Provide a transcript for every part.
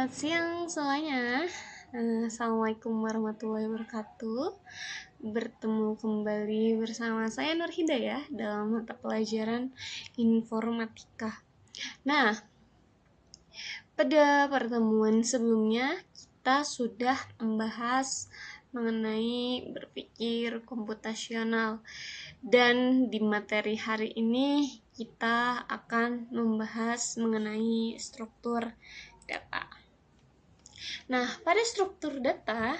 Selamat siang semuanya. Assalamualaikum warahmatullahi wabarakatuh. Bertemu kembali bersama saya Nur Hidayah dalam mata pelajaran informatika. Nah, pada pertemuan sebelumnya kita sudah membahas mengenai berpikir komputasional, dan di materi hari ini kita akan membahas mengenai struktur data. Nah, pada struktur data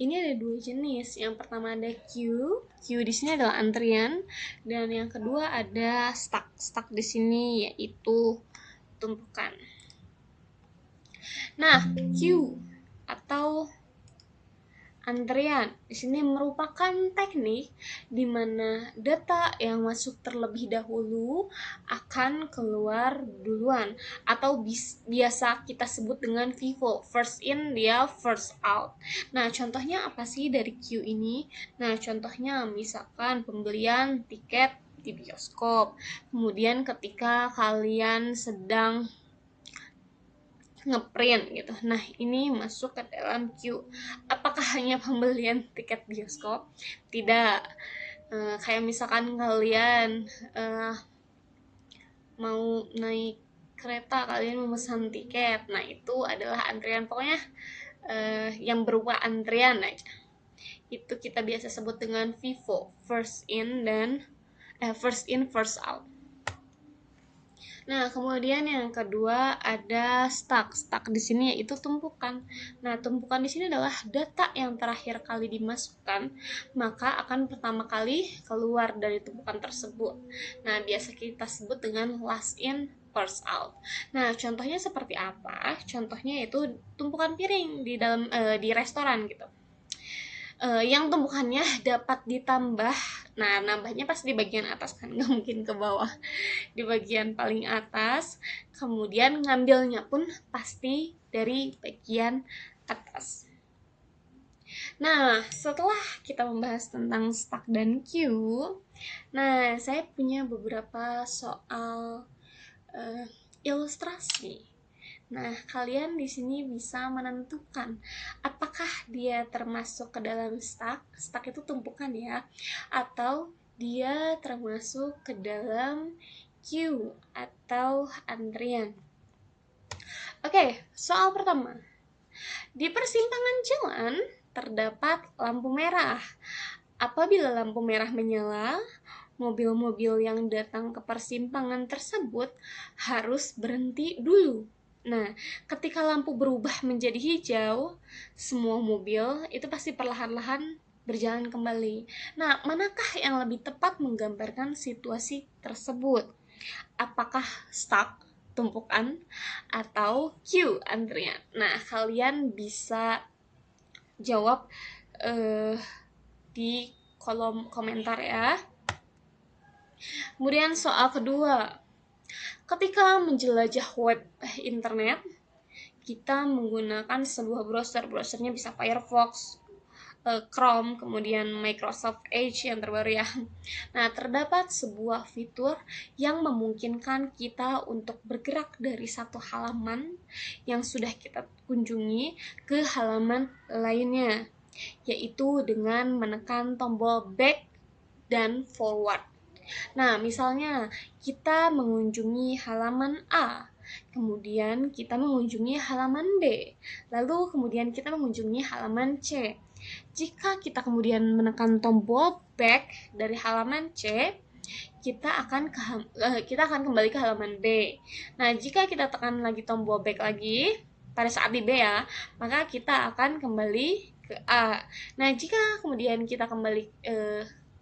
ini ada dua jenis. Yang pertama ada queue. Queue di sini adalah antrian, dan yang kedua ada stack. Stack di sini yaitu tumpukan. Nah, queue atau antrian di sini merupakan teknik di mana data yang masuk terlebih dahulu akan keluar duluan, atau biasa kita sebut dengan FIFO, first in dia first out. Nah, contohnya apa sih dari queue ini? Nah, contohnya misalkan pembelian tiket di bioskop. Kemudian ketika kalian sedang ngeprint gitu. Nah, ini masuk ke dalam queue. Apakah hanya pembelian tiket bioskop? Tidak. Kayak misalkan kalian mau naik kereta, kalian memesan tiket. Nah, itu adalah antrian. Pokoknya yang berupa antrian aja. Itu kita biasa sebut dengan FIFO, first in first out. Nah, kemudian yang kedua ada stack. Stack di sini yaitu tumpukan. Nah, tumpukan di sini adalah data yang terakhir kali dimasukkan, maka akan pertama kali keluar dari tumpukan tersebut. Nah, biasa kita sebut dengan last in first out. Nah, contohnya seperti apa? Contohnya itu tumpukan piring di dalam di restoran gitu. Yang tumpukannya dapat ditambah. Nah, nambahnya pas di bagian atas kan, nggak mungkin ke bawah. Di bagian paling atas, kemudian ngambilnya pun pasti dari bagian atas. Nah, setelah kita membahas tentang stack dan queue, nah, saya punya beberapa soal ilustrasi. Nah, kalian di sini bisa menentukan apakah dia termasuk ke dalam stack. Stack itu tumpukan ya, atau dia termasuk ke dalam queue atau antrian. Oke, soal pertama. Di persimpangan jalan terdapat lampu merah. Apabila lampu merah menyala, mobil-mobil yang datang ke persimpangan tersebut harus berhenti dulu. Nah, ketika lampu berubah menjadi hijau, semua mobil itu pasti perlahan-lahan berjalan kembali. Nah, manakah yang lebih tepat menggambarkan situasi tersebut? Apakah stack, tumpukan, atau queue, antrian? Nah, kalian bisa jawab di kolom komentar ya. Kemudian soal kedua. Ketika menjelajah web internet, kita menggunakan sebuah browser. Browsernya bisa Firefox, Chrome, kemudian Microsoft Edge yang terbaru ya. Nah, terdapat sebuah fitur yang memungkinkan kita untuk bergerak dari satu halaman yang sudah kita kunjungi ke halaman lainnya, yaitu dengan menekan tombol back dan forward. Nah, misalnya kita mengunjungi halaman A, kemudian kita mengunjungi halaman B, lalu kemudian kita mengunjungi halaman C. Jika kita kemudian menekan tombol back dari halaman C, kita akan kembali ke halaman B. Nah, jika kita tekan lagi tombol back lagi pada saat di B ya, maka kita akan kembali ke A. Nah, jika kemudian kita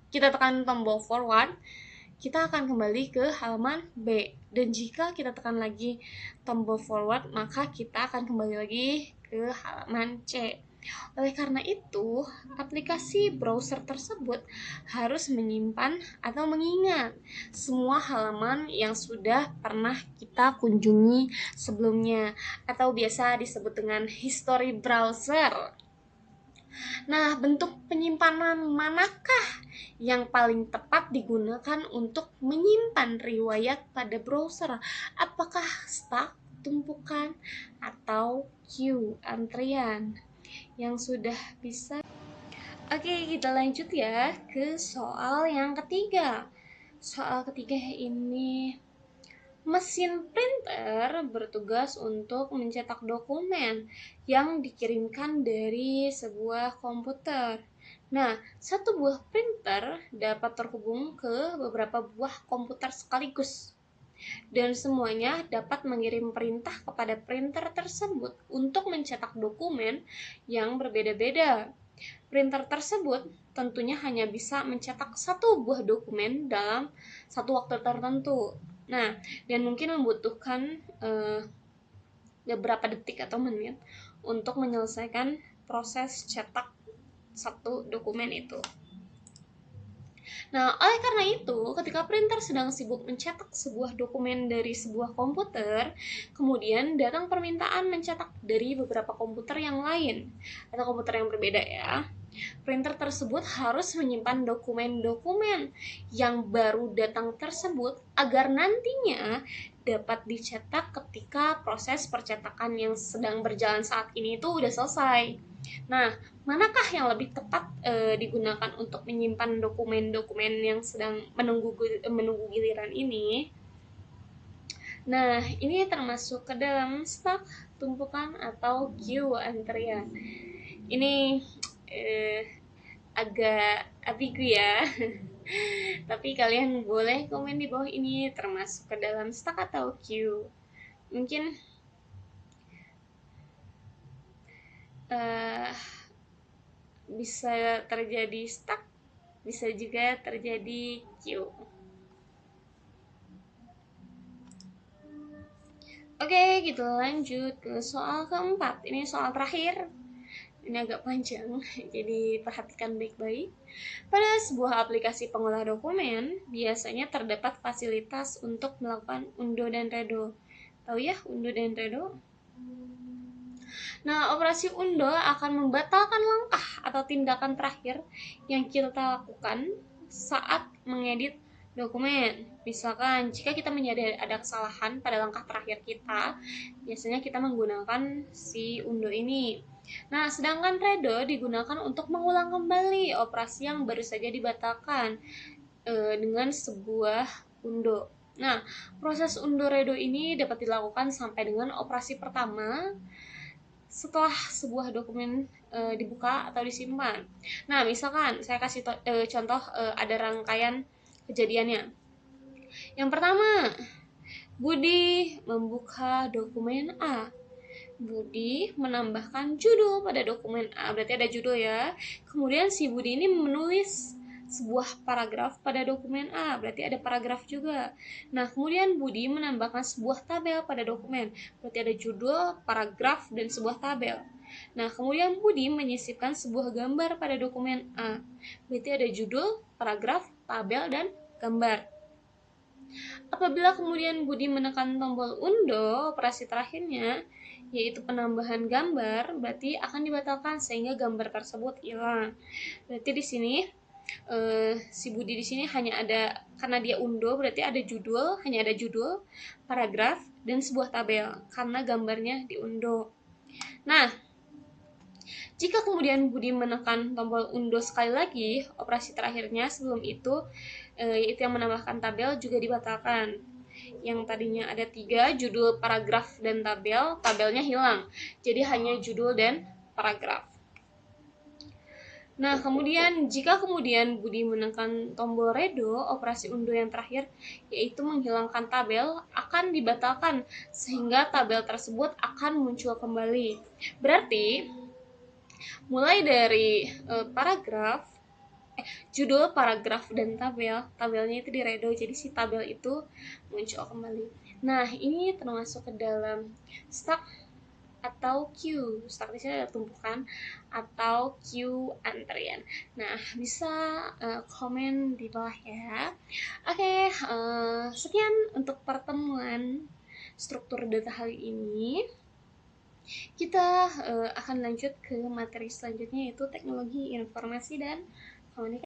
kita tekan tombol forward, kita akan kembali ke halaman B. Dan jika kita tekan lagi tombol forward, maka kita akan kembali lagi ke halaman C. Oleh karena itu, aplikasi browser tersebut harus menyimpan atau mengingat semua halaman yang sudah pernah kita kunjungi sebelumnya, atau biasa disebut dengan history browser. Nah, bentuk penyimpanan manakah yang paling tepat digunakan untuk menyimpan riwayat pada browser? Apakah stack, tumpukan atau queue antrian yang sudah bisa. Oke, kita lanjut ya ke soal yang ketiga. Soal ketiga ini, mesin printer bertugas untuk mencetak dokumen yang dikirimkan dari sebuah komputer. Nah, satu buah printer dapat terhubung ke beberapa buah komputer sekaligus, dan semuanya dapat mengirim perintah kepada printer tersebut untuk mencetak dokumen yang berbeda-beda. Printer tersebut tentunya hanya bisa mencetak satu buah dokumen dalam satu waktu tertentu. Nah, dan mungkin membutuhkan beberapa detik atau menit untuk menyelesaikan proses cetak satu dokumen itu. Nah, oleh karena itu, ketika printer sedang sibuk mencetak sebuah dokumen dari sebuah komputer, kemudian datang permintaan mencetak dari beberapa komputer yang lain atau komputer yang berbeda ya. Printer tersebut harus menyimpan dokumen-dokumen yang baru datang tersebut agar nantinya dapat dicetak ketika proses percetakan yang sedang berjalan saat ini itu udah selesai. Nah, manakah yang lebih tepat digunakan untuk menyimpan dokumen-dokumen yang sedang menunggu giliran ini? Nah, ini termasuk ke dalam stak, tumpukan, atau queue antrian. Ini agak ambigu ya. Tapi kalian boleh komen di bawah ini termasuk ke dalam stack atau queue. Mungkin bisa terjadi stack, bisa juga terjadi queue. Oke, kita lanjut ke soal keempat. Ini soal terakhir. Ini agak panjang, jadi perhatikan baik-baik. Pada sebuah aplikasi pengolah dokumen, biasanya terdapat fasilitas untuk melakukan undo dan redo. Tahu ya undo dan redo? Nah, operasi undo akan membatalkan langkah atau tindakan terakhir yang kita lakukan saat mengedit dokumen. Misalkan jika kita menyadari ada kesalahan pada langkah terakhir kita, biasanya kita menggunakan si undo ini. Nah, sedangkan redo digunakan untuk mengulang kembali operasi yang baru saja dibatalkan dengan sebuah undo. Nah, proses undo redo ini dapat dilakukan sampai dengan operasi pertama setelah sebuah dokumen dibuka atau disimpan. Nah, misalkan saya kasih contoh ada rangkaian kejadiannya. Yang pertama, Budi membuka dokumen A. Budi menambahkan judul pada dokumen A, berarti ada judul ya. Kemudian si Budi ini menulis sebuah paragraf pada dokumen A, berarti ada paragraf juga. Nah, kemudian Budi menambahkan sebuah tabel pada dokumen, berarti ada judul, paragraf, dan sebuah tabel. Nah, kemudian Budi menyisipkan sebuah gambar pada dokumen A, berarti ada judul, paragraf, tabel, dan gambar. Apabila kemudian Budi menekan tombol undo, operasi terakhirnya yaitu penambahan gambar, berarti akan dibatalkan sehingga gambar tersebut hilang. Berarti di sini si Budi di sini hanya ada, karena dia undo berarti ada judul, hanya ada judul, paragraf, dan sebuah tabel karena gambarnya diundo. Nah, jika kemudian Budi menekan tombol undo sekali lagi, operasi terakhirnya sebelum itu yaitu yang menambahkan tabel juga dibatalkan. Yang tadinya ada 3, judul, paragraf, dan tabel, tabelnya hilang. Jadi hanya judul dan paragraf. Nah, kemudian jika kemudian Budi menekan tombol redo, operasi undo yang terakhir yaitu menghilangkan tabel akan dibatalkan sehingga tabel tersebut akan muncul kembali. Berarti mulai dari paragraf, judul, paragraf, dan tabelnya itu diredo, jadi si tabel itu muncul kembali. Nah, ini termasuk ke dalam stack atau queue. Stack di sini ada tumpukan atau queue antrian. Nah, bisa komen di bawah ya. Oke, sekian untuk pertemuan struktur data hari ini. Kita akan lanjut ke materi selanjutnya, yaitu teknologi informasi dan komunikasi.